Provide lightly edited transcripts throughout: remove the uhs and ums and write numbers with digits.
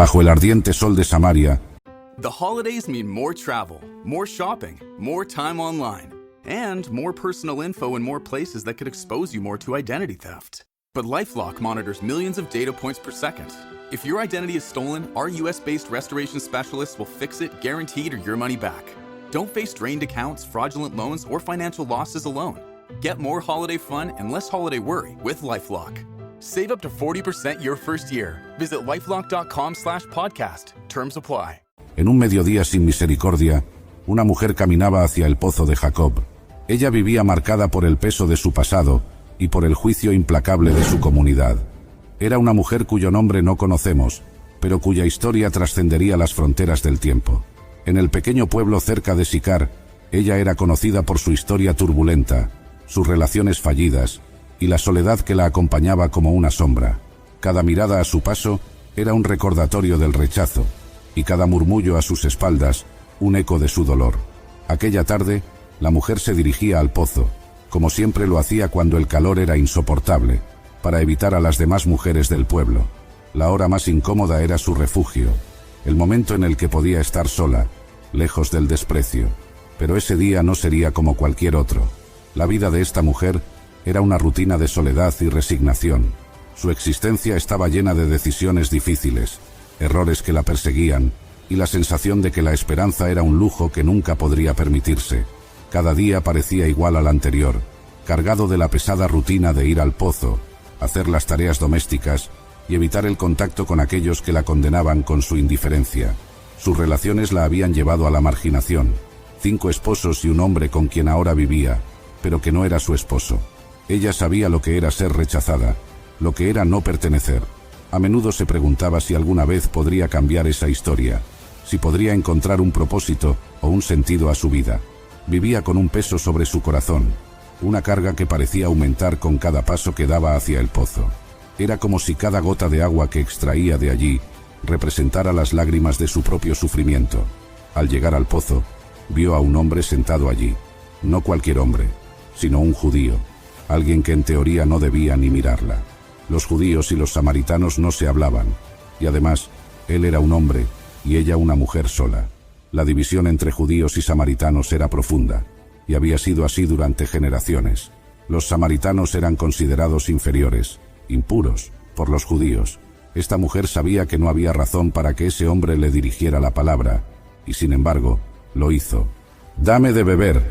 Bajo el ardiente sol de Samaria, The holidays mean more travel, more shopping, more time online, and more personal info in more places that could expose you more to identity theft. But LifeLock monitors millions of data points per second. If your identity is stolen, our US-based restoration specialists will fix it, guaranteed, or your money back. Don't face drained accounts, fraudulent loans, or financial losses alone. Get more holiday fun and less holiday worry with LifeLock. Save up to 40% your first year. Visit lifelock.com/podcast. Terms apply. en un mediodía sin misericordia, una mujer caminaba hacia el pozo de Jacob. Ella vivía marcada por el peso de su pasado y por el juicio implacable de su comunidad. Era una mujer cuyo nombre no conocemos, pero cuya historia trascendería las fronteras del tiempo. En el pequeño pueblo cerca de Sicar, ella era conocida por su historia turbulenta, sus relaciones fallidas y la soledad que la acompañaba como una sombra. Cada mirada a su paso era un recordatorio del rechazo, y cada murmullo a sus espaldas, un eco de su dolor. Aquella tarde, la mujer se dirigía al pozo, como siempre lo hacía cuando el calor era insoportable, para evitar a las demás mujeres del pueblo. La hora más incómoda era su refugio, el momento en el que podía estar sola, lejos del desprecio. Pero ese día no sería como cualquier otro. La vida de esta mujer era una rutina de soledad y resignación. Su existencia estaba llena de decisiones difíciles, errores que la perseguían, y la sensación de que la esperanza era un lujo que nunca podría permitirse. Cada día parecía igual al anterior, cargado de la pesada rutina de ir al pozo, hacer las tareas domésticas y evitar el contacto con aquellos que la condenaban con su indiferencia. Sus relaciones la habían llevado a la marginación. 5 esposos y un hombre con quien ahora vivía, pero que no era su esposo. Ella sabía lo que era ser rechazada, lo que era no pertenecer. A menudo se preguntaba si alguna vez podría cambiar esa historia, si podría encontrar un propósito o un sentido a su vida. Vivía con un peso sobre su corazón, una carga que parecía aumentar con cada paso que daba hacia el pozo. Era como si cada gota de agua que extraía de allí representara las lágrimas de su propio sufrimiento. Al llegar al pozo, vio a un hombre sentado allí. No cualquier hombre, sino un judío, alguien que en teoría no debía ni mirarla. Los judíos y los samaritanos no se hablaban, y además, él era un hombre y ella una mujer sola. La división entre judíos y samaritanos era profunda, y había sido así durante generaciones. Los samaritanos eran considerados inferiores, impuros, por los judíos. Esta mujer sabía que no había razón para que ese hombre le dirigiera la palabra, y sin embargo, lo hizo. «Dame de beber»,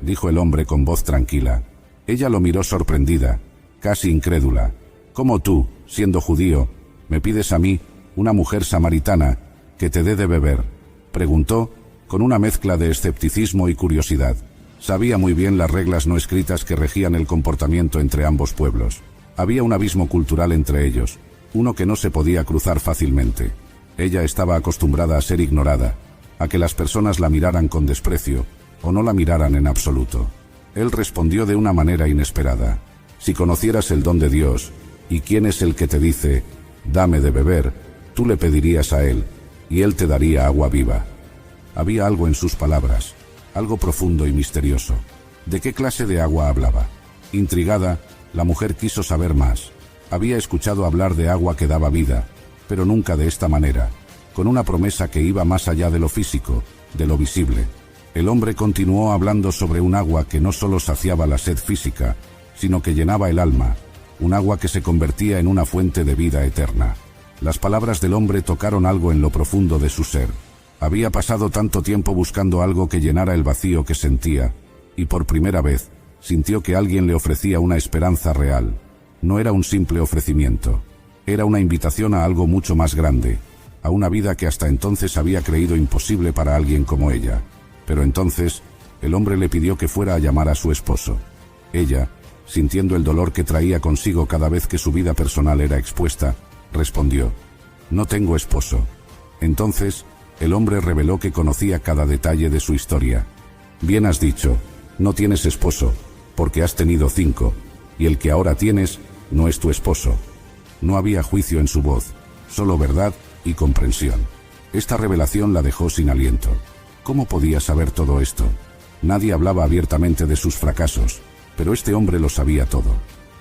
dijo el hombre con voz tranquila. Ella lo miró sorprendida, casi incrédula. «¿Cómo tú, siendo judío, me pides a mí, una mujer samaritana, que te dé de beber?», preguntó, con una mezcla de escepticismo y curiosidad. Sabía muy bien las reglas no escritas que regían el comportamiento entre ambos pueblos. Había un abismo cultural entre ellos, uno que no se podía cruzar fácilmente. Ella estaba acostumbrada a ser ignorada, a que las personas la miraran con desprecio, o no la miraran en absoluto. Él respondió de una manera inesperada. «Si conocieras el don de Dios, y quién es el que te dice, dame de beber, tú le pedirías a él, y él te daría agua viva». Había algo en sus palabras, algo profundo y misterioso. ¿De qué clase de agua hablaba? Intrigada, la mujer quiso saber más. Había escuchado hablar de agua que daba vida, pero nunca de esta manera, con una promesa que iba más allá de lo físico, de lo visible. El hombre continuó hablando sobre un agua que no solo saciaba la sed física, sino que llenaba el alma, un agua que se convertía en una fuente de vida eterna. Las palabras del hombre tocaron algo en lo profundo de su ser. Había pasado tanto tiempo buscando algo que llenara el vacío que sentía, y por primera vez sintió que alguien le ofrecía una esperanza real. No era un simple ofrecimiento, era una invitación a algo mucho más grande, a una vida que hasta entonces había creído imposible para alguien como ella. Pero entonces, el hombre le pidió que fuera a llamar a su esposo. Ella, sintiendo el dolor que traía consigo cada vez que su vida personal era expuesta, respondió: «No tengo esposo». Entonces, el hombre reveló que conocía cada detalle de su historia. «Bien has dicho, no tienes esposo, porque has tenido 5, y el que ahora tienes no es tu esposo». No había juicio en su voz, solo verdad y comprensión. Esta revelación la dejó sin aliento. ¿Cómo podía saber todo esto? Nadie hablaba abiertamente de sus fracasos, pero este hombre lo sabía todo.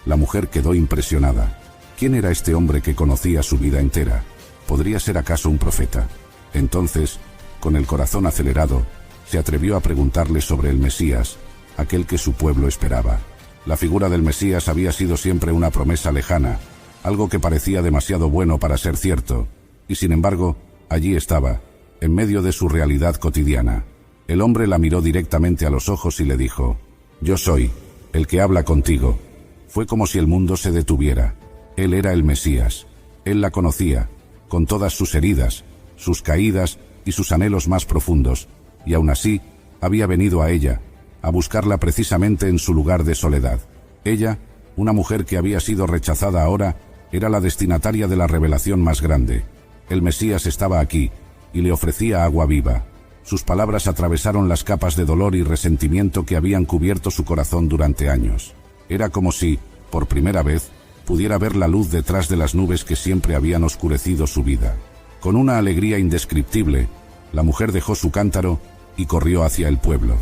La mujer quedó impresionada. ¿Quién era este hombre que conocía su vida entera? ¿Podría ser acaso un profeta? Entonces, con el corazón acelerado, se atrevió a preguntarle sobre el Mesías, aquel que su pueblo esperaba. La figura del Mesías había sido siempre una promesa lejana, algo que parecía demasiado bueno para ser cierto, y sin embargo, allí estaba, en medio de su realidad cotidiana. El hombre la miró directamente a los ojos y le dijo: «Yo soy, el que habla contigo». Fue como si el mundo se detuviera. Él era el Mesías. Él la conocía, con todas sus heridas, sus caídas y sus anhelos más profundos, y aún así, había venido a ella, a buscarla precisamente en su lugar de soledad. Ella, una mujer que había sido rechazada ahora, era la destinataria de la revelación más grande. El Mesías estaba aquí, y le ofrecía agua viva. Sus palabras atravesaron las capas de dolor y resentimiento que habían cubierto su corazón durante años. Era como si, por primera vez, pudiera ver la luz detrás de las nubes que siempre habían oscurecido su vida. Con una alegría indescriptible, la mujer dejó su cántaro y corrió hacia el pueblo.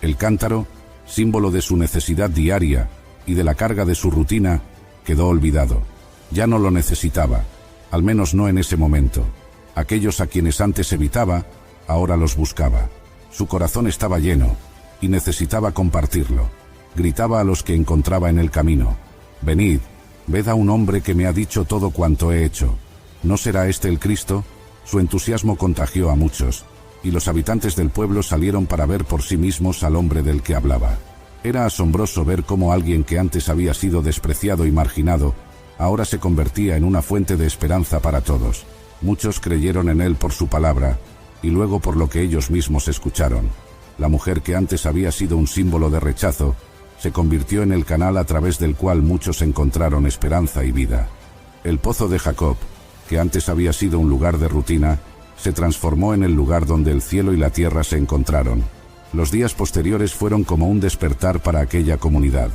El cántaro, símbolo de su necesidad diaria y de la carga de su rutina, quedó olvidado. Ya no lo necesitaba, al menos no en ese momento. Aquellos a quienes antes evitaba, ahora los buscaba. Su corazón estaba lleno y necesitaba compartirlo. Gritaba a los que encontraba en el camino: «Venid, ved a un hombre que me ha dicho todo cuanto he hecho. ¿No será este el Cristo?». Su entusiasmo contagió a muchos, y los habitantes del pueblo salieron para ver por sí mismos al hombre del que hablaba. Era asombroso ver cómo alguien que antes había sido despreciado y marginado, ahora se convertía en una fuente de esperanza para todos. Muchos creyeron en él por su palabra, y luego por lo que ellos mismos escucharon. La mujer que antes había sido un símbolo de rechazo, se convirtió en el canal a través del cual muchos encontraron esperanza y vida. El pozo de Jacob, que antes había sido un lugar de rutina, se transformó en el lugar donde el cielo y la tierra se encontraron. Los días posteriores fueron como un despertar para aquella comunidad.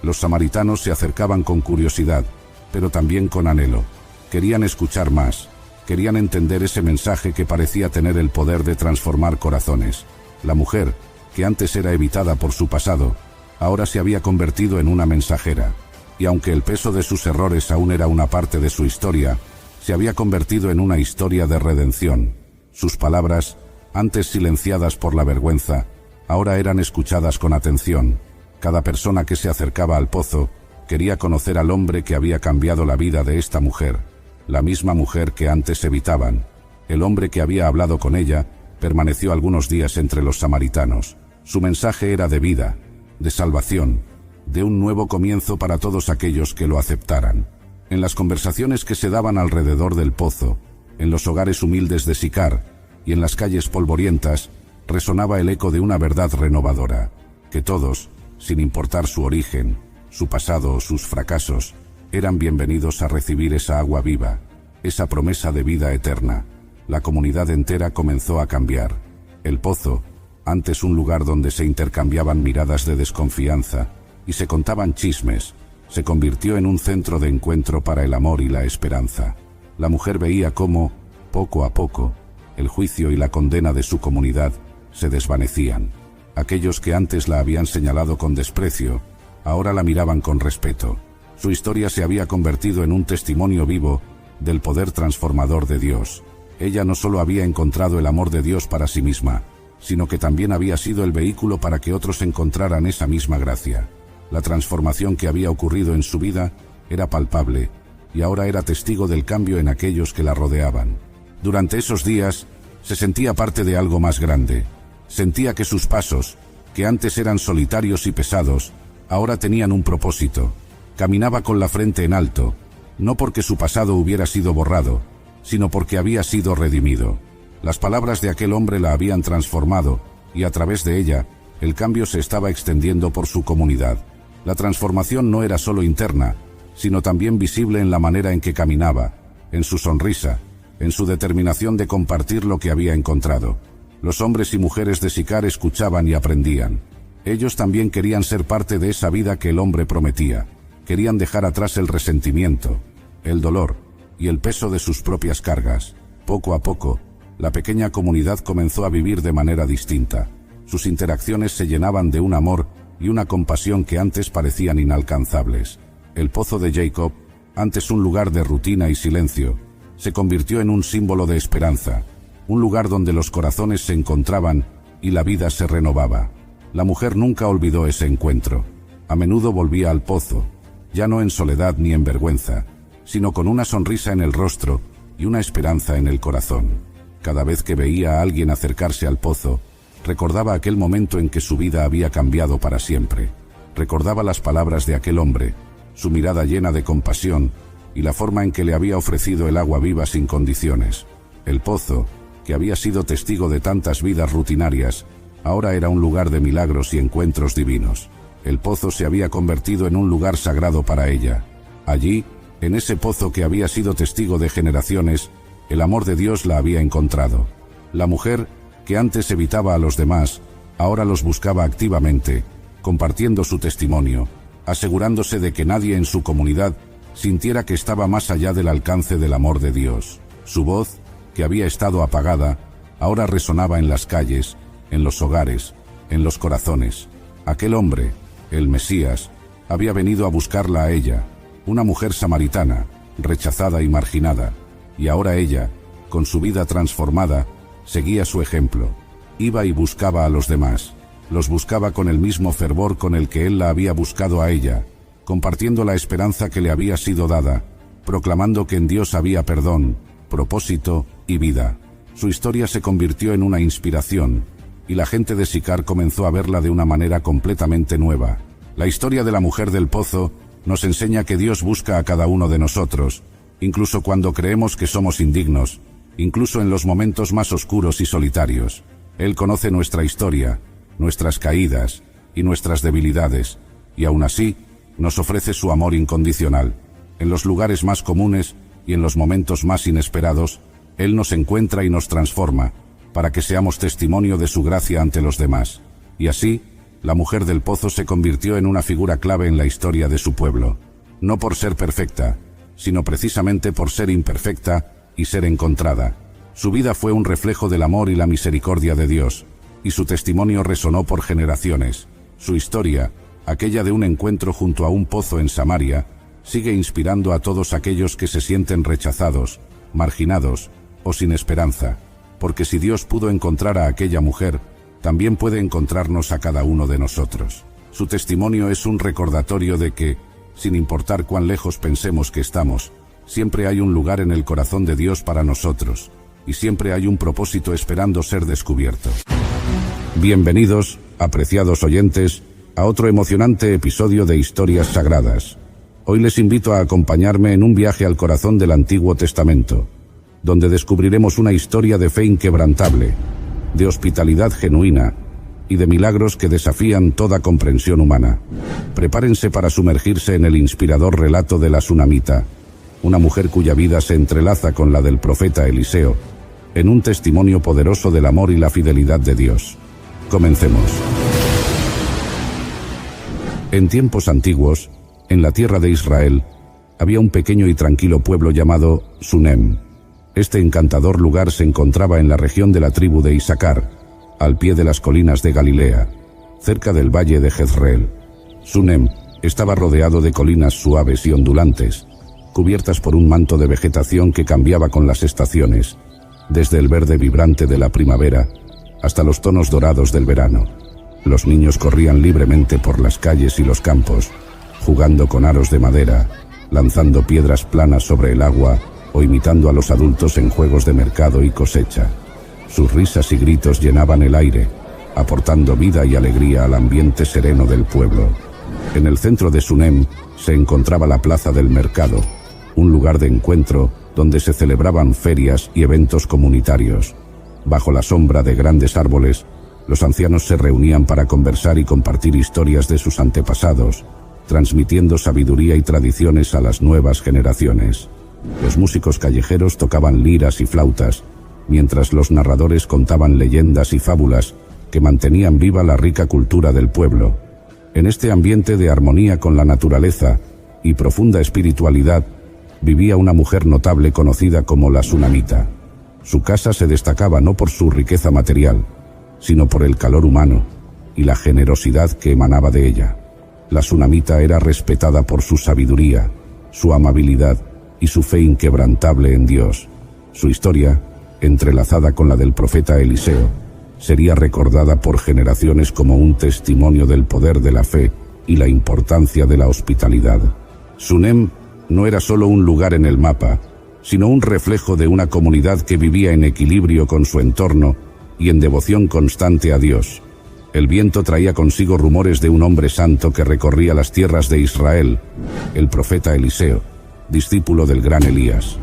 Los samaritanos se acercaban con curiosidad, pero también con anhelo. Querían escuchar más, querían entender ese mensaje que parecía tener el poder de transformar corazones. La mujer, que antes era evitada por su pasado, ahora se había convertido en una mensajera, y aunque el peso de sus errores aún era una parte de su historia, se había convertido en una historia de redención. Sus palabras, antes silenciadas por la vergüenza, ahora eran escuchadas con atención. Cada persona que se acercaba al pozo quería conocer al hombre que había cambiado la vida de esta mujer, la misma mujer que antes evitaban. El hombre que había hablado con ella permaneció algunos días entre los samaritanos. Su mensaje era de vida, de salvación, de un nuevo comienzo para todos aquellos que lo aceptaran. En las conversaciones que se daban alrededor del pozo, en los hogares humildes de Sicar y en las calles polvorientas, resonaba el eco de una verdad renovadora: que todos, sin importar su origen, su pasado o sus fracasos, eran bienvenidos a recibir esa agua viva, esa promesa de vida eterna. La comunidad entera comenzó a cambiar. El pozo, antes un lugar donde se intercambiaban miradas de desconfianza y se contaban chismes, se convirtió en un centro de encuentro para el amor y la esperanza. La mujer veía cómo, poco a poco, el juicio y la condena de su comunidad se desvanecían. Aquellos que antes la habían señalado con desprecio, ahora la miraban con respeto. Su historia se había convertido en un testimonio vivo del poder transformador de Dios. Ella no solo había encontrado el amor de Dios para sí misma, sino que también había sido el vehículo para que otros encontraran esa misma gracia. La transformación que había ocurrido en su vida era palpable, y ahora era testigo del cambio en aquellos que la rodeaban. Durante esos días, se sentía parte de algo más grande. Sentía que sus pasos, que antes eran solitarios y pesados, ahora tenían un propósito. Caminaba con la frente en alto, no porque su pasado hubiera sido borrado, sino porque había sido redimido. Las palabras de aquel hombre la habían transformado, y a través de ella, el cambio se estaba extendiendo por su comunidad. La transformación no era solo interna, sino también visible en la manera en que caminaba, en su sonrisa, en su determinación de compartir lo que había encontrado. Los hombres y mujeres de Sicar escuchaban y aprendían. Ellos también querían ser parte de esa vida que el hombre prometía. Querían dejar atrás el resentimiento, el dolor y el peso de sus propias cargas. Poco a poco, la pequeña comunidad comenzó a vivir de manera distinta. Sus interacciones se llenaban de un amor y una compasión que antes parecían inalcanzables. El pozo de Jacob, antes un lugar de rutina y silencio, se convirtió en un símbolo de esperanza, un lugar donde los corazones se encontraban y la vida se renovaba. La mujer nunca olvidó ese encuentro. A menudo volvía al pozo, ya no en soledad ni en vergüenza, sino con una sonrisa en el rostro y una esperanza en el corazón. Cada vez que veía a alguien acercarse al pozo, recordaba aquel momento en que su vida había cambiado para siempre. Recordaba las palabras de aquel hombre, su mirada llena de compasión y la forma en que le había ofrecido el agua viva sin condiciones. El pozo, que había sido testigo de tantas vidas rutinarias, ahora era un lugar de milagros y encuentros divinos. El pozo se había convertido en un lugar sagrado para ella. Allí, en ese pozo que había sido testigo de generaciones, el amor de Dios la había encontrado. La mujer, que antes evitaba a los demás, ahora los buscaba activamente, compartiendo su testimonio, asegurándose de que nadie en su comunidad sintiera que estaba más allá del alcance del amor de Dios. Su voz, que había estado apagada, ahora resonaba en las calles, en los hogares, en los corazones. Aquel hombre, el Mesías, había venido a buscarla a ella, una mujer samaritana, rechazada y marginada, y ahora ella, con su vida transformada, seguía su ejemplo. Iba y buscaba a los demás, los buscaba con el mismo fervor con el que él la había buscado a ella, compartiendo la esperanza que le había sido dada, proclamando que en Dios había perdón, propósito y vida. Su historia se convirtió en una inspiración, y la gente de Sicar comenzó a verla de una manera completamente nueva. La historia de la mujer del pozo nos enseña que Dios busca a cada uno de nosotros, incluso cuando creemos que somos indignos, incluso en los momentos más oscuros y solitarios. Él conoce nuestra historia, nuestras caídas y nuestras debilidades, y aún así nos ofrece su amor incondicional. En los lugares más comunes y en los momentos más inesperados, Él nos encuentra y nos transforma, para que seamos testimonio de su gracia ante los demás. Y así, la mujer del pozo se convirtió en una figura clave en la historia de su pueblo, no por ser perfecta, sino precisamente por ser imperfecta y ser encontrada. Su vida fue un reflejo del amor y la misericordia de Dios, y su testimonio resonó por generaciones. Su historia, aquella de un encuentro junto a un pozo en Samaria, sigue inspirando a todos aquellos que se sienten rechazados, marginados o sin esperanza, porque si Dios pudo encontrar a aquella mujer, también puede encontrarnos a cada uno de nosotros. Su testimonio es un recordatorio de que, sin importar cuán lejos pensemos que estamos, siempre hay un lugar en el corazón de Dios para nosotros, y siempre hay un propósito esperando ser descubierto. Bienvenidos, apreciados oyentes, a otro emocionante episodio de Historias Sagradas. Hoy les invito a acompañarme en un viaje al corazón del Antiguo Testamento, donde descubriremos una historia de fe inquebrantable, de hospitalidad genuina y de milagros que desafían toda comprensión humana. Prepárense para sumergirse en el inspirador relato de la Sunamita, una mujer cuya vida se entrelaza con la del profeta Eliseo, en un testimonio poderoso del amor y la fidelidad de Dios. Comencemos. En tiempos antiguos, en la tierra de Israel, había un pequeño y tranquilo pueblo llamado Sunem. Este encantador lugar se encontraba en la región de la tribu de Isaacar, al pie de las colinas de Galilea, cerca del valle de Jezreel. Sunem estaba rodeado de colinas suaves y ondulantes, cubiertas por un manto de vegetación que cambiaba con las estaciones, desde el verde vibrante de la primavera hasta los tonos dorados del verano. Los niños corrían libremente por las calles y los campos, jugando con aros de madera, lanzando piedras planas sobre el agua o imitando a los adultos en juegos de mercado y cosecha. Sus risas y gritos llenaban el aire, aportando vida y alegría al ambiente sereno del pueblo. En el centro de Sunem se encontraba la plaza del mercado, un lugar de encuentro donde se celebraban ferias y eventos comunitarios. Bajo la sombra de grandes árboles, los ancianos se reunían para conversar y compartir historias de sus antepasados, transmitiendo sabiduría y tradiciones a las nuevas generaciones. Los músicos callejeros tocaban liras y flautas, mientras los narradores contaban leyendas y fábulas que mantenían viva la rica cultura del pueblo. En este ambiente de armonía con la naturaleza y profunda espiritualidad, vivía una mujer notable conocida como la Sunamita. Su casa se destacaba no por su riqueza material, sino por el calor humano y la generosidad que emanaba de ella. La Sunamita era respetada por su sabiduría, su amabilidad y su fe inquebrantable en Dios. Su historia, entrelazada con la del profeta Eliseo, sería recordada por generaciones como un testimonio del poder de la fe y la importancia de la hospitalidad. Sunem no era solo un lugar en el mapa, sino un reflejo de una comunidad que vivía en equilibrio con su entorno y en devoción constante a Dios. El viento traía consigo rumores de un hombre santo que recorría las tierras de Israel, el profeta Eliseo, discípulo del gran Elías.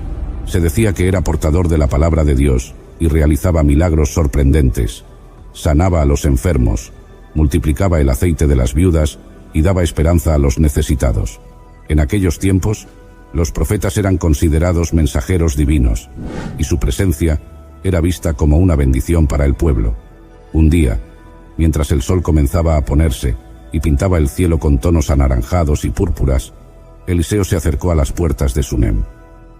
Se decía que era portador de la palabra de Dios y realizaba milagros sorprendentes. Sanaba a los enfermos, multiplicaba el aceite de las viudas y daba esperanza a los necesitados. En aquellos tiempos, los profetas eran considerados mensajeros divinos, y su presencia era vista como una bendición para el pueblo. Un día, mientras el sol comenzaba a ponerse y pintaba el cielo con tonos anaranjados y púrpuras, Eliseo se acercó a las puertas de Sunem.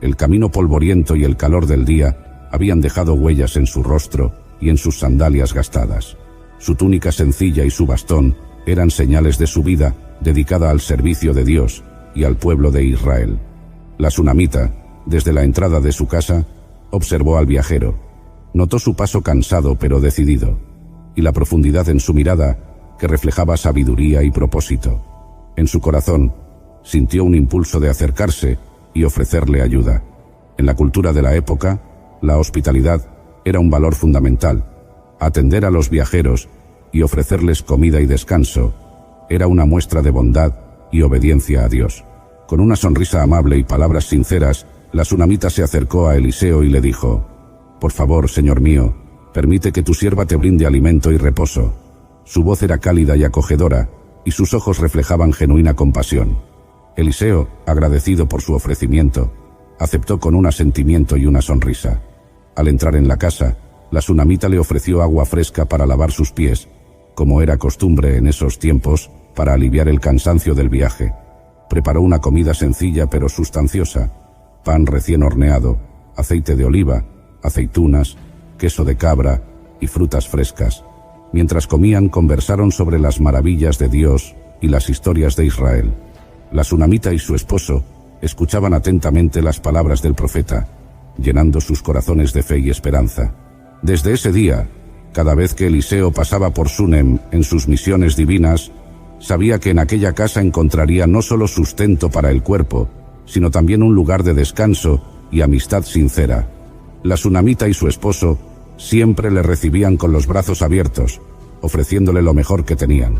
El camino polvoriento y el calor del día habían dejado huellas en su rostro y en sus sandalias gastadas. Su túnica sencilla y su bastón eran señales de su vida dedicada al servicio de Dios y al pueblo de Israel. La sunamita, desde la entrada de su casa, observó al viajero. Notó su paso cansado pero decidido, y la profundidad en su mirada que reflejaba sabiduría y propósito. En su corazón, sintió un impulso de acercarse y ofrecerle ayuda. En la cultura de la época, la hospitalidad era un valor fundamental. Atender a los viajeros y ofrecerles comida y descanso era una muestra de bondad y obediencia a Dios. Con una sonrisa amable y palabras sinceras, la sunamita se acercó a Eliseo y le dijo: «Por favor, señor mío, permite que tu sierva te brinde alimento y reposo». Su voz era cálida y acogedora, y sus ojos reflejaban genuina compasión. Eliseo, agradecido por su ofrecimiento, aceptó con un asentimiento y una sonrisa. Al entrar en la casa, la sunamita le ofreció agua fresca para lavar sus pies, como era costumbre en esos tiempos, para aliviar el cansancio del viaje. Preparó una comida sencilla pero sustanciosa: pan recién horneado, aceite de oliva, aceitunas, queso de cabra y frutas frescas. Mientras comían, conversaron sobre las maravillas de Dios y las historias de Israel. La sunamita y su esposo escuchaban atentamente las palabras del profeta, llenando sus corazones de fe y esperanza. Desde ese día, cada vez que Eliseo pasaba por Sunem en sus misiones divinas, sabía que en aquella casa encontraría no solo sustento para el cuerpo, sino también un lugar de descanso y amistad sincera. La sunamita y su esposo siempre le recibían con los brazos abiertos, ofreciéndole lo mejor que tenían.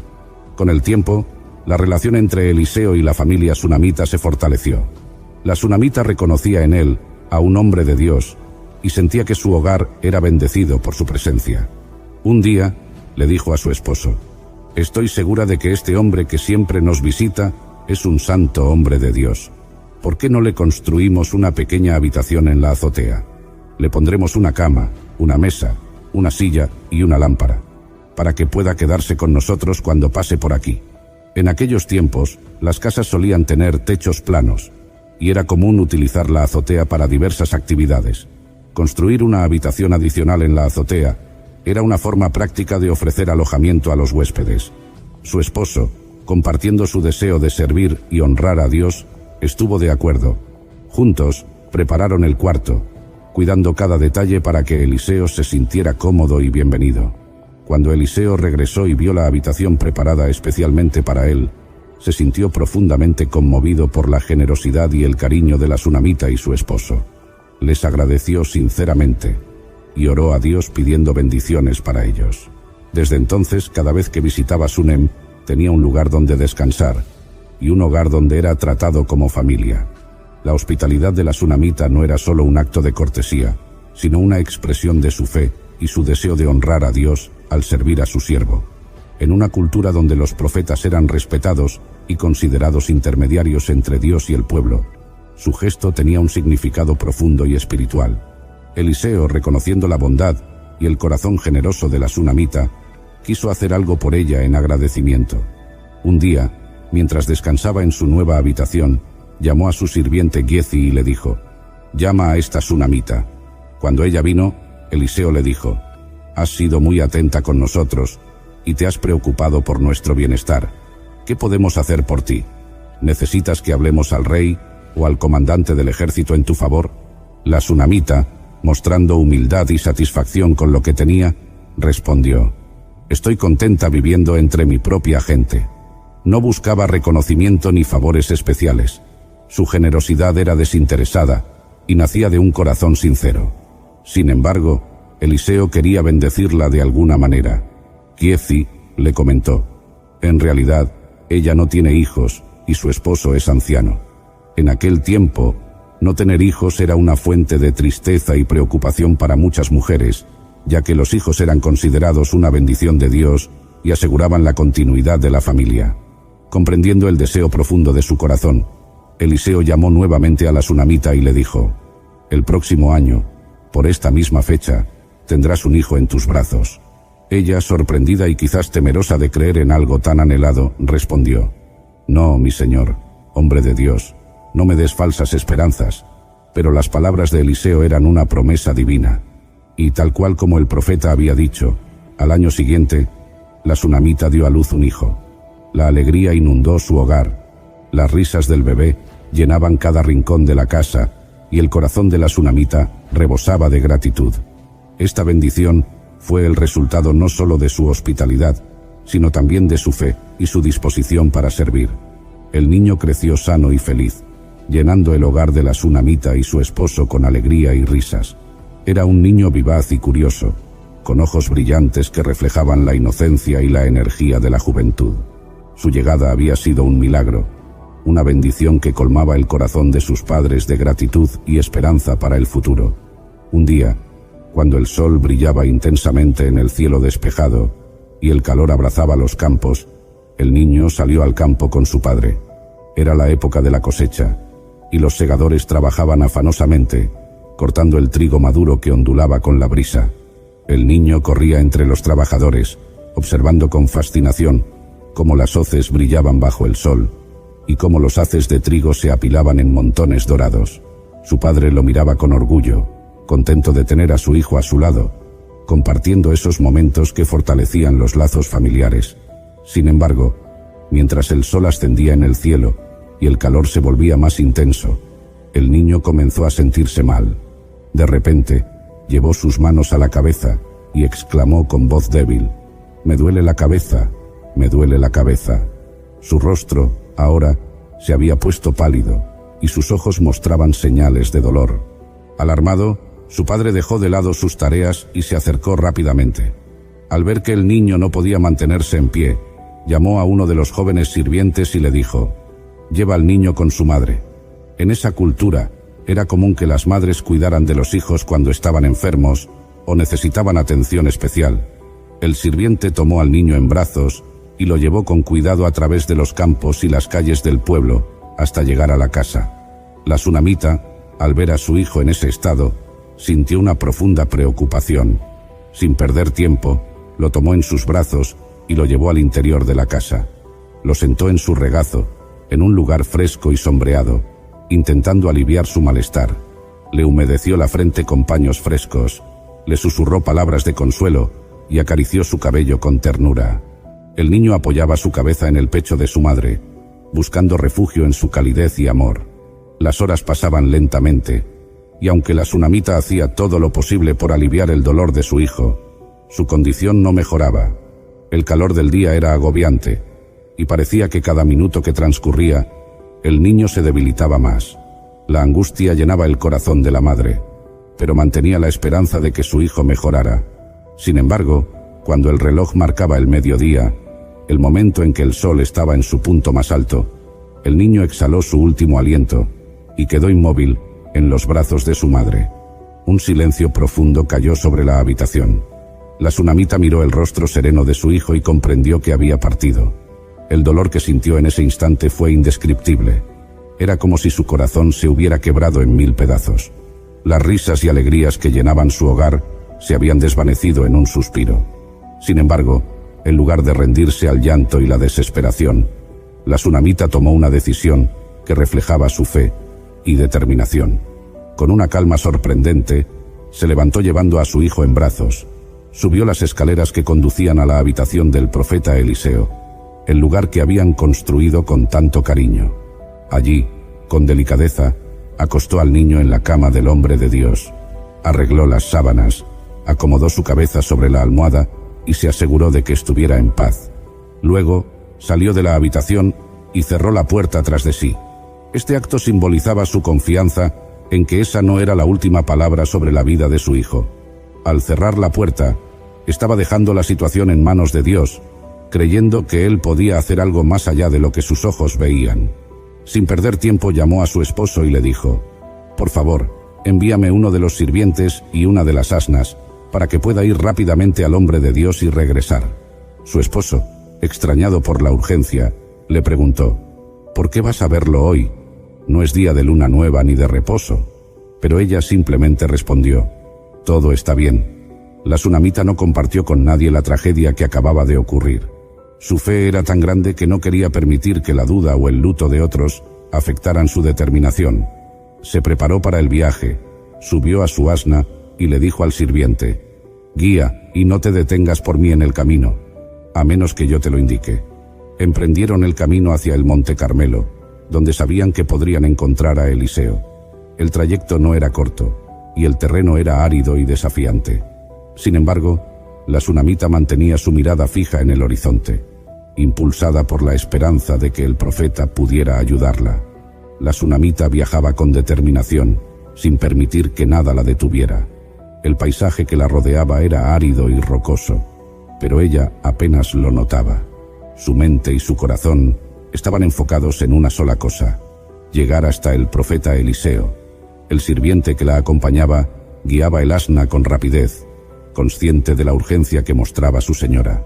Con el tiempo, la relación entre Eliseo y la familia sunamita se fortaleció. La sunamita reconocía en él a un hombre de Dios y sentía que su hogar era bendecido por su presencia. Un día, le dijo a su esposo: «Estoy segura de que este hombre que siempre nos visita es un santo hombre de Dios. ¿Por qué no le construimos una pequeña habitación en la azotea? Le pondremos una cama, una mesa, una silla y una lámpara, para que pueda quedarse con nosotros cuando pase por aquí». En aquellos tiempos, las casas solían tener techos planos, y era común utilizar la azotea para diversas actividades. Construir una habitación adicional en la azotea era una forma práctica de ofrecer alojamiento a los huéspedes. Su esposo, compartiendo su deseo de servir y honrar a Dios, estuvo de acuerdo. Juntos, prepararon el cuarto, cuidando cada detalle para que Eliseo se sintiera cómodo y bienvenido. Cuando Eliseo regresó y vio la habitación preparada especialmente para él, se sintió profundamente conmovido por la generosidad y el cariño de la sunamita y su esposo. Les agradeció sinceramente y oró a Dios pidiendo bendiciones para ellos. Desde entonces, cada vez que visitaba Sunem, tenía un lugar donde descansar y un hogar donde era tratado como familia. La hospitalidad de la sunamita no era solo un acto de cortesía, sino una expresión de su fe y su deseo de honrar a Dios al servir a su siervo. En una cultura donde los profetas eran respetados y considerados intermediarios entre Dios y el pueblo, su gesto tenía un significado profundo y espiritual. Eliseo, reconociendo la bondad y el corazón generoso de la sunamita, quiso hacer algo por ella en agradecimiento. Un día, mientras descansaba en su nueva habitación, llamó a su sirviente Giezi y le dijo: «Llama a esta sunamita». Cuando ella vino, Eliseo le dijo: «Has sido muy atenta con nosotros y te has preocupado por nuestro bienestar. ¿Qué podemos hacer por ti? ¿Necesitas que hablemos al rey o al comandante del ejército en tu favor?». La sunamita, Mostrando humildad y satisfacción con lo que tenía, respondió: «Estoy contenta viviendo entre mi propia gente». No buscaba reconocimiento ni favores especiales. Su generosidad era desinteresada y nacía de un corazón sincero. Sin embargo, Eliseo quería bendecirla de alguna manera. Giezi le comentó: «En realidad, ella no tiene hijos y su esposo es anciano». En aquel tiempo, no tener hijos era una fuente de tristeza y preocupación para muchas mujeres, ya que los hijos eran considerados una bendición de Dios y aseguraban la continuidad de la familia. Comprendiendo el deseo profundo de su corazón, Eliseo llamó nuevamente a la sunamita y le dijo: «El próximo año, por esta misma fecha, tendrás un hijo en tus brazos». Ella, sorprendida y quizás temerosa de creer en algo tan anhelado, respondió: «No, mi señor, hombre de Dios, no me des falsas esperanzas». Pero las palabras de Eliseo eran una promesa divina. Y tal cual como el profeta había dicho, al año siguiente, la sunamita dio a luz un hijo. La alegría inundó su hogar. Las risas del bebé llenaban cada rincón de la casa y el corazón de la sunamita rebosaba de gratitud. Esta bendición fue el resultado no solo de su hospitalidad, sino también de su fe y su disposición para servir. El niño creció sano y feliz, llenando el hogar de la sunamita y su esposo con alegría y risas. Era un niño vivaz y curioso, con ojos brillantes que reflejaban la inocencia y la energía de la juventud. Su llegada había sido un milagro, una bendición que colmaba el corazón de sus padres de gratitud y esperanza para el futuro. Un día, cuando el sol brillaba intensamente en el cielo despejado y el calor abrazaba los campos, el niño salió al campo con su padre. Era la época de la cosecha, y los segadores trabajaban afanosamente, cortando el trigo maduro que ondulaba con la brisa. El niño corría entre los trabajadores, observando con fascinación cómo las hoces brillaban bajo el sol y cómo los haces de trigo se apilaban en montones dorados. Su padre lo miraba con orgullo, contento de tener a su hijo a su lado, compartiendo esos momentos que fortalecían los lazos familiares. Sin embargo, mientras el sol ascendía en el cielo y el calor se volvía más intenso, el niño comenzó a sentirse mal. De repente, llevó sus manos a la cabeza y exclamó con voz débil: «Me duele la cabeza, me duele la cabeza». Su rostro, ahora, se había puesto pálido y sus ojos mostraban señales de dolor. Alarmado, su padre dejó de lado sus tareas y se acercó rápidamente. Al ver que el niño no podía mantenerse en pie, llamó a uno de los jóvenes sirvientes y le dijo: «Lleva al niño con su madre». En esa cultura, era común que las madres cuidaran de los hijos cuando estaban enfermos o necesitaban atención especial. El sirviente tomó al niño en brazos y lo llevó con cuidado a través de los campos y las calles del pueblo hasta llegar a la casa. La sunamita, al ver a su hijo en ese estado, sintió una profunda preocupación. Sin perder tiempo, lo tomó en sus brazos y lo llevó al interior de la casa. Lo sentó en su regazo, en un lugar fresco y sombreado, intentando aliviar su malestar. Le humedeció la frente con paños frescos, le susurró palabras de consuelo y acarició su cabello con ternura. El niño apoyaba su cabeza en el pecho de su madre, buscando refugio en su calidez y amor. Las horas pasaban lentamente, y aunque la sunamita hacía todo lo posible por aliviar el dolor de su hijo, su condición no mejoraba. El calor del día era agobiante, y parecía que cada minuto que transcurría, el niño se debilitaba más. La angustia llenaba el corazón de la madre, pero mantenía la esperanza de que su hijo mejorara. Sin embargo, cuando el reloj marcaba el mediodía, el momento en que el sol estaba en su punto más alto, el niño exhaló su último aliento y quedó inmóvil en los brazos de su madre. Un silencio profundo cayó sobre la habitación. La sunamita miró el rostro sereno de su hijo y comprendió que había partido. El dolor que sintió en ese instante fue indescriptible. Era como si su corazón se hubiera quebrado en 1000 pedazos. Las risas y alegrías que llenaban su hogar se habían desvanecido en un suspiro. Sin embargo, en lugar de rendirse al llanto y la desesperación, la sunamita tomó una decisión que reflejaba su fe y determinación. Con una calma sorprendente, se levantó llevando a su hijo en brazos. Subió las escaleras que conducían a la habitación del profeta Eliseo, el lugar que habían construido con tanto cariño. Allí, con delicadeza, acostó al niño en la cama del hombre de Dios. arregló las sábanas, acomodó su cabeza sobre la almohada y se aseguró de que estuviera en paz. Luego, salió de la habitación y cerró la puerta tras de sí. Este acto simbolizaba su confianza en que esa no era la última palabra sobre la vida de su hijo. Al cerrar la puerta, estaba dejando la situación en manos de Dios, creyendo que él podía hacer algo más allá de lo que sus ojos veían. Sin perder tiempo llamó a su esposo y le dijo: «Por favor, envíame uno de los sirvientes y una de las asnas, para que pueda ir rápidamente al hombre de Dios y regresar». Su esposo, extrañado por la urgencia, le preguntó: «¿Por qué vas a verlo hoy? No es día de luna nueva ni de reposo». Pero ella simplemente respondió: «Todo está bien». La sunamita no compartió con nadie la tragedia que acababa de ocurrir. Su fe era tan grande que no quería permitir que la duda o el luto de otros afectaran su determinación. Se preparó para el viaje, subió a su asna y le dijo al sirviente: «Guía, y no te detengas por mí en el camino, a menos que yo te lo indique». Emprendieron el camino hacia el Monte Carmelo, donde sabían que podrían encontrar a Eliseo. El trayecto no era corto, y el terreno era árido y desafiante. Sin embargo, la sunamita mantenía su mirada fija en el horizonte, impulsada por la esperanza de que el profeta pudiera ayudarla. La sunamita viajaba con determinación, sin permitir que nada la detuviera. El paisaje que la rodeaba era árido y rocoso, pero ella apenas lo notaba. Su mente y su corazón estaban enfocados en una sola cosa: llegar hasta el profeta Eliseo. El sirviente que la acompañaba guiaba el asna con rapidez, consciente de la urgencia que mostraba su señora.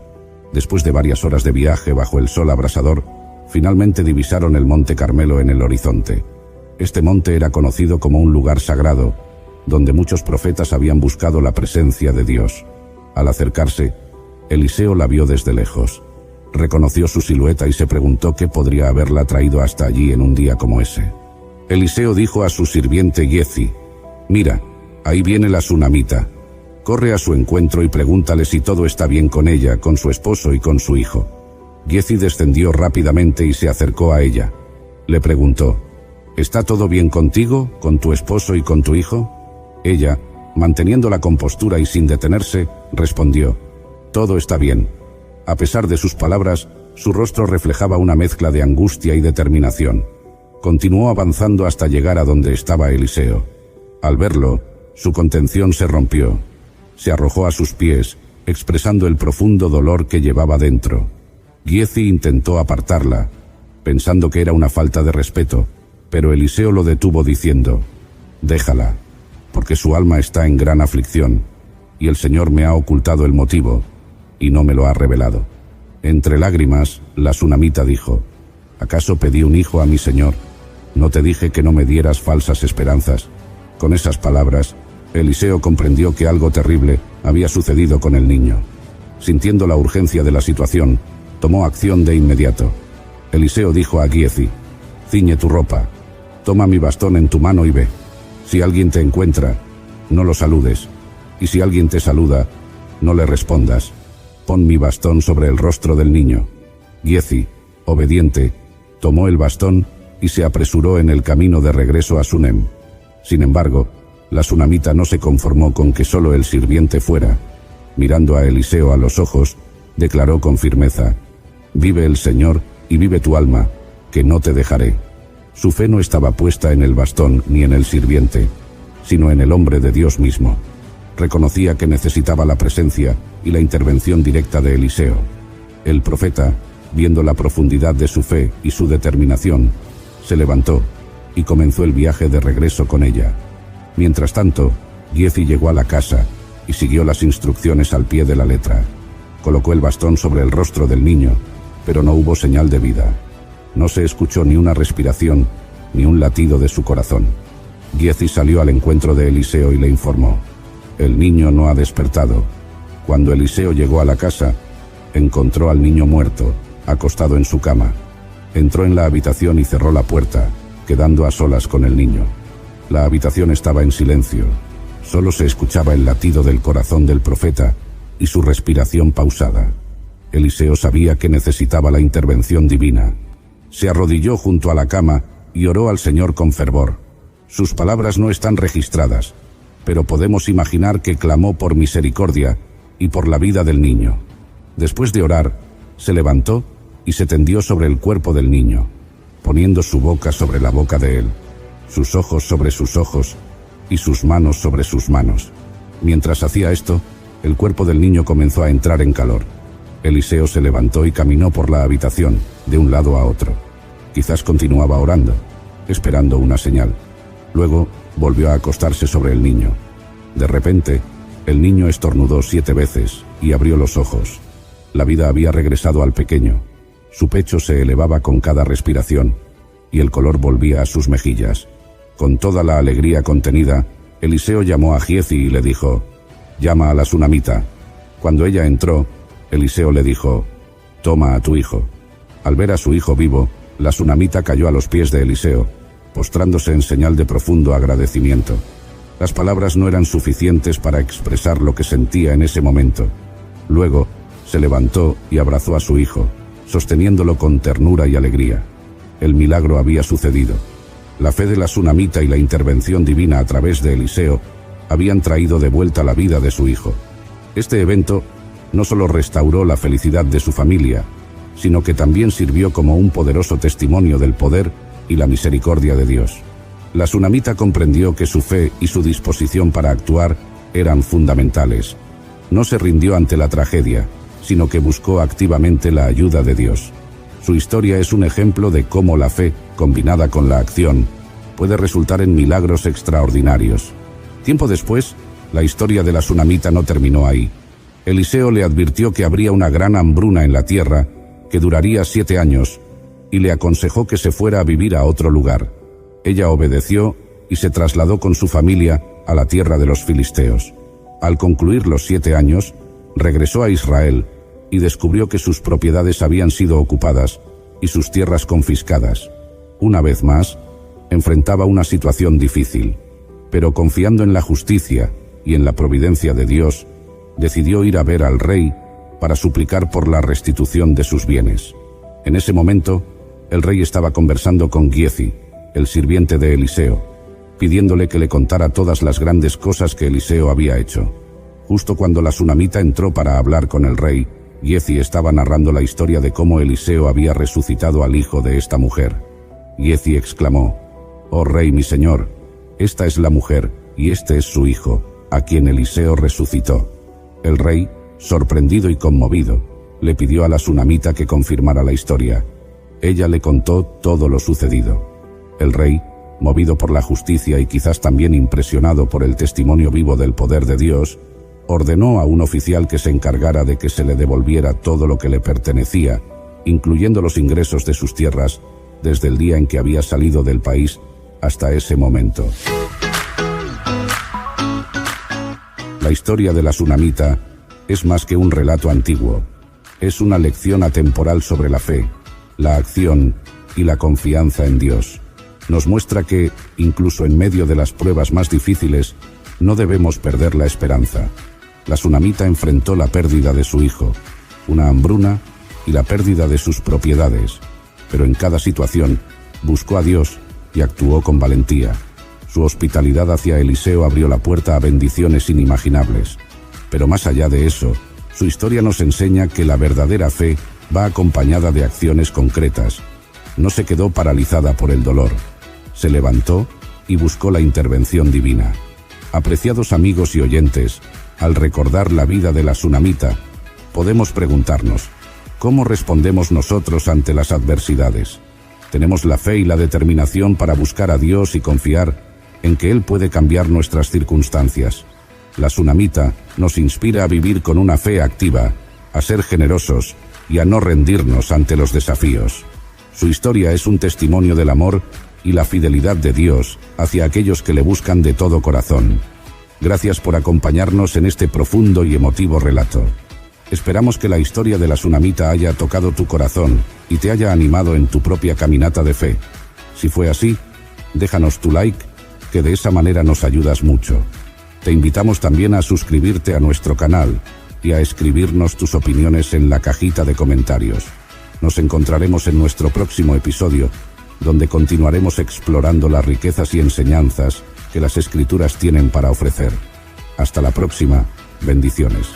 Después de varias horas de viaje bajo el sol abrasador, finalmente divisaron el Monte Carmelo en el horizonte. Este monte era conocido como un lugar sagrado, donde muchos profetas habían buscado la presencia de Dios. Al acercarse, Eliseo la vio desde lejos. Reconoció su silueta y se preguntó qué podría haberla traído hasta allí en un día como ese. Eliseo dijo a su sirviente Giezi: «Mira, ahí viene la sunamita. Corre a su encuentro y pregúntale si todo está bien con ella, con su esposo y con su hijo». Giezi descendió rápidamente y se acercó a ella. Le preguntó: «¿Está todo bien contigo, con tu esposo y con tu hijo?». Ella, manteniendo la compostura y sin detenerse, respondió: «Todo está bien». A pesar de sus palabras, su rostro reflejaba una mezcla de angustia y determinación. Continuó avanzando hasta llegar a donde estaba Eliseo. Al verlo, su contención se rompió. Se arrojó a sus pies, expresando el profundo dolor que llevaba dentro. Giezi intentó apartarla, pensando que era una falta de respeto, pero Eliseo lo detuvo diciendo: «Déjala, porque su alma está en gran aflicción, y el Señor me ha ocultado el motivo, y no me lo ha revelado». Entre lágrimas, la sunamita dijo: «¿Acaso pedí un hijo a mi Señor? ¿No te dije que no me dieras falsas esperanzas?». Con esas palabras, Eliseo comprendió que algo terrible había sucedido con el niño. Sintiendo la urgencia de la situación, tomó acción de inmediato. Eliseo dijo a Giezi: «Ciñe tu ropa, toma mi bastón en tu mano y ve. Si alguien te encuentra, no lo saludes, y si alguien te saluda, no le respondas. Pon mi bastón sobre el rostro del niño». Giezi, obediente, tomó el bastón y se apresuró en el camino de regreso a Sunem. Sin embargo, la sunamita no se conformó con que solo el sirviente fuera. Mirando a Eliseo a los ojos, declaró con firmeza: «Vive el Señor y vive tu alma, que no te dejaré». Su fe no estaba puesta en el bastón ni en el sirviente, sino en el hombre de Dios mismo. Reconocía que necesitaba la presencia y la intervención directa de Eliseo. El profeta, viendo la profundidad de su fe y su determinación, se levantó y comenzó el viaje de regreso con ella. Mientras tanto, Giezi llegó a la casa y siguió las instrucciones al pie de la letra. Colocó el bastón sobre el rostro del niño, pero no hubo señal de vida. No se escuchó ni una respiración, ni un latido de su corazón. Giezi salió al encuentro de Eliseo y le informó: «El niño no ha despertado». Cuando Eliseo llegó a la casa, encontró al niño muerto, acostado en su cama. Entró en la habitación y cerró la puerta, quedando a solas con el niño. La habitación estaba en silencio. Solo se escuchaba el latido del corazón del profeta y su respiración pausada. Eliseo sabía que necesitaba la intervención divina. Se arrodilló junto a la cama y oró al Señor con fervor. Sus palabras no están registradas, pero podemos imaginar que clamó por misericordia y por la vida del niño. Después de orar, se levantó y se tendió sobre el cuerpo del niño, poniendo su boca sobre la boca de él, sus ojos sobre sus ojos y sus manos sobre sus manos. Mientras hacía esto, el cuerpo del niño comenzó a entrar en calor. Eliseo se levantó y caminó por la habitación, de un lado a otro. Quizás continuaba orando, esperando una señal. Luego, volvió a acostarse sobre el niño. De repente, el niño estornudó 7 veces y abrió los ojos. La vida había regresado al pequeño. Su pecho se elevaba con cada respiración y el color volvía a sus mejillas. Con toda la alegría contenida, Eliseo llamó a Giezi y le dijo: «Llama a la sunamita». Cuando ella entró, Eliseo le dijo: «Toma a tu hijo». Al ver a su hijo vivo, la sunamita cayó a los pies de Eliseo, postrándose en señal de profundo agradecimiento. Las palabras no eran suficientes para expresar lo que sentía en ese momento. Luego, se levantó y abrazó a su hijo, sosteniéndolo con ternura y alegría. El milagro había sucedido. La fe de la sunamita y la intervención divina a través de Eliseo habían traído de vuelta la vida de su hijo. Este evento no solo restauró la felicidad de su familia, sino que también sirvió como un poderoso testimonio del poder y la misericordia de Dios. La sunamita comprendió que su fe y su disposición para actuar eran fundamentales. No se rindió ante la tragedia, sino que buscó activamente la ayuda de Dios. Su historia es un ejemplo de cómo la fe, combinada con la acción, puede resultar en milagros extraordinarios. Tiempo después, la historia de la sunamita no terminó ahí. Eliseo le advirtió que habría una gran hambruna en la tierra, que duraría 7 años, y le aconsejó que se fuera a vivir a otro lugar. Ella obedeció y se trasladó con su familia a la tierra de los filisteos. Al concluir los 7 años, regresó a Israel y descubrió que sus propiedades habían sido ocupadas y sus tierras confiscadas. Una vez más, enfrentaba una situación difícil, pero confiando en la justicia y en la providencia de Dios, decidió ir a ver al rey para suplicar por la restitución de sus bienes. En ese momento, el rey estaba conversando con Giezi, el sirviente de Eliseo, pidiéndole que le contara todas las grandes cosas que Eliseo había hecho. Justo cuando la sunamita entró para hablar con el rey, Giezi estaba narrando la historia de cómo Eliseo había resucitado al hijo de esta mujer. Giezi exclamó: «Oh rey, mi señor, esta es la mujer y este es su hijo, a quien Eliseo resucitó». El rey, sorprendido y conmovido, le pidió a la sunamita que confirmara la historia. Ella le contó todo lo sucedido. El rey, movido por la justicia y quizás también impresionado por el testimonio vivo del poder de Dios, ordenó a un oficial que se encargara de que se le devolviera todo lo que le pertenecía, incluyendo los ingresos de sus tierras, desde el día en que había salido del país hasta ese momento. La historia de la sunamita es más que un relato antiguo. Es una lección atemporal sobre la fe, la acción y la confianza en Dios. Nos muestra que, incluso en medio de las pruebas más difíciles, no debemos perder la esperanza. La sunamita enfrentó la pérdida de su hijo, una hambruna y la pérdida de sus propiedades, pero en cada situación buscó a Dios y actuó con valentía. Su hospitalidad hacia Eliseo abrió la puerta a bendiciones inimaginables. Pero más allá de eso, su historia nos enseña que la verdadera fe va acompañada de acciones concretas. No se quedó paralizada por el dolor. Se levantó y buscó la intervención divina. Apreciados amigos y oyentes, al recordar la vida de la sunamita, podemos preguntarnos: ¿cómo respondemos nosotros ante las adversidades? ¿Tenemos la fe y la determinación para buscar a Dios y confiar en que Él puede cambiar nuestras circunstancias? La sunamita nos inspira a vivir con una fe activa, a ser generosos y a no rendirnos ante los desafíos. Su historia es un testimonio del amor y la fidelidad de Dios hacia aquellos que le buscan de todo corazón. Gracias por acompañarnos en este profundo y emotivo relato. Esperamos que la historia de la sunamita haya tocado tu corazón y te haya animado en tu propia caminata de fe. Si fue así, déjanos tu like, que de esa manera nos ayudas mucho. Te invitamos también a suscribirte a nuestro canal y a escribirnos tus opiniones en la cajita de comentarios. Nos encontraremos en nuestro próximo episodio, donde continuaremos explorando las riquezas y enseñanzas que las Escrituras tienen para ofrecer. Hasta la próxima. Bendiciones.